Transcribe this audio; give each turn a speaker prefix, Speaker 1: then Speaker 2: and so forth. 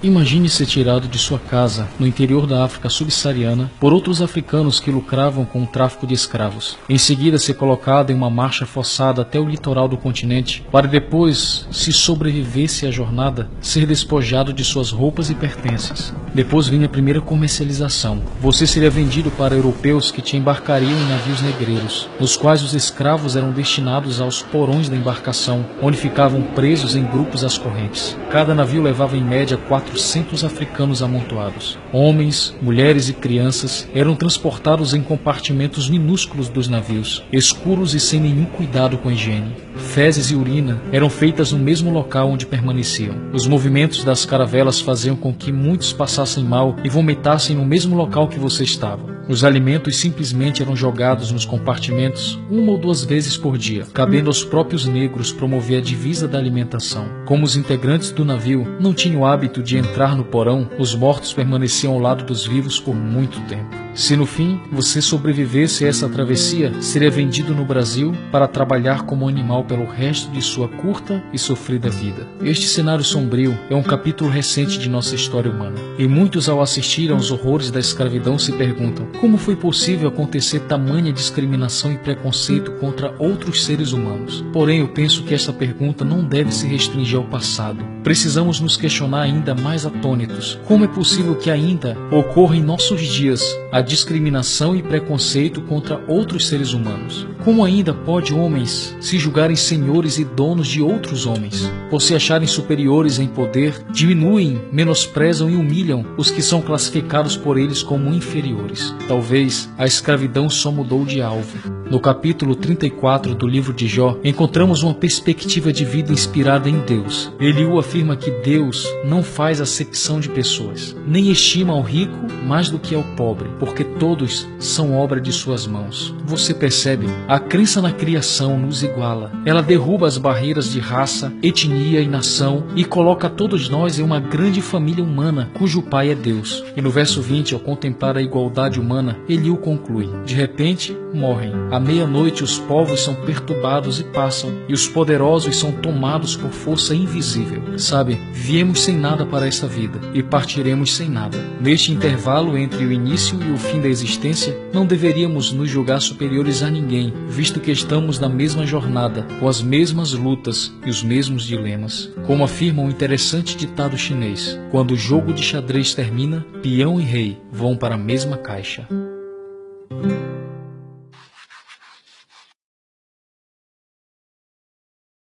Speaker 1: Imagine ser tirado de sua casa, no interior da África subsaariana, por outros africanos que lucravam com o tráfico de escravos. Em seguida, ser colocado em uma marcha forçada até o litoral do continente, para depois, se sobrevivesse à jornada, ser despojado de suas roupas e pertences. Depois vinha a primeira comercialização. Você seria vendido para europeus que te embarcariam em navios negreiros, nos quais os escravos eram destinados aos porões da embarcação, onde ficavam presos em grupos às correntes. Cada navio levava em média 400 africanos amontoados. Homens, mulheres e crianças eram transportados em compartimentos minúsculos dos navios, escuros e sem nenhum cuidado com a higiene. Fezes e urina eram feitas no mesmo local onde permaneciam. Os movimentos das caravelas faziam com que muitos passassem mal e vomitassem no mesmo local que você estava. Os alimentos simplesmente eram jogados nos compartimentos uma ou duas vezes por dia, cabendo aos próprios negros promover a divisa da alimentação. Como os integrantes do navio não tinham o hábito de entrar no porão, os mortos permaneciam ao lado dos vivos por muito tempo. Se no fim você sobrevivesse a essa travessia, seria vendido no Brasil para trabalhar como animal pelo resto de sua curta e sofrida vida. Este cenário sombrio é um capítulo recente de nossa história humana. E muitos, ao assistir aos horrores da escravidão, se perguntam: como foi possível acontecer tamanha discriminação e preconceito contra outros seres humanos? Porém, eu penso que esta pergunta não deve se restringir ao passado. Precisamos nos questionar ainda mais atônitos. Como é possível que ainda ocorra em nossos dias a discriminação e preconceito contra outros seres humanos? Como ainda pode homens se julgarem senhores e donos de outros homens? Por se acharem superiores em poder, diminuem, menosprezam e humilham os que são classificados por eles como inferiores. Talvez a escravidão só mudou de alvo. No capítulo 34 do livro de Jó, encontramos uma perspectiva de vida inspirada em Deus. Eliú afirma que Deus não faz acepção de pessoas, nem estima ao rico mais do que ao pobre, porque todos são obra de suas mãos. Você percebe? A crença na criação nos iguala. Ela derruba as barreiras de raça, etnia e nação e coloca todos nós em uma grande família humana, cujo pai é Deus. E no verso 20, ao contemplar a igualdade humana, Eliú conclui: de repente, morrem. À meia-noite os povos são perturbados e passam, e os poderosos são tomados por força invisível. Sabe, viemos sem nada para esta vida, e partiremos sem nada. Neste intervalo entre o início e o fim da existência, não deveríamos nos julgar superiores a ninguém, visto que estamos na mesma jornada, com as mesmas lutas e os mesmos dilemas. Como afirma um interessante ditado chinês: quando o jogo de xadrez termina, peão e rei vão para a mesma caixa.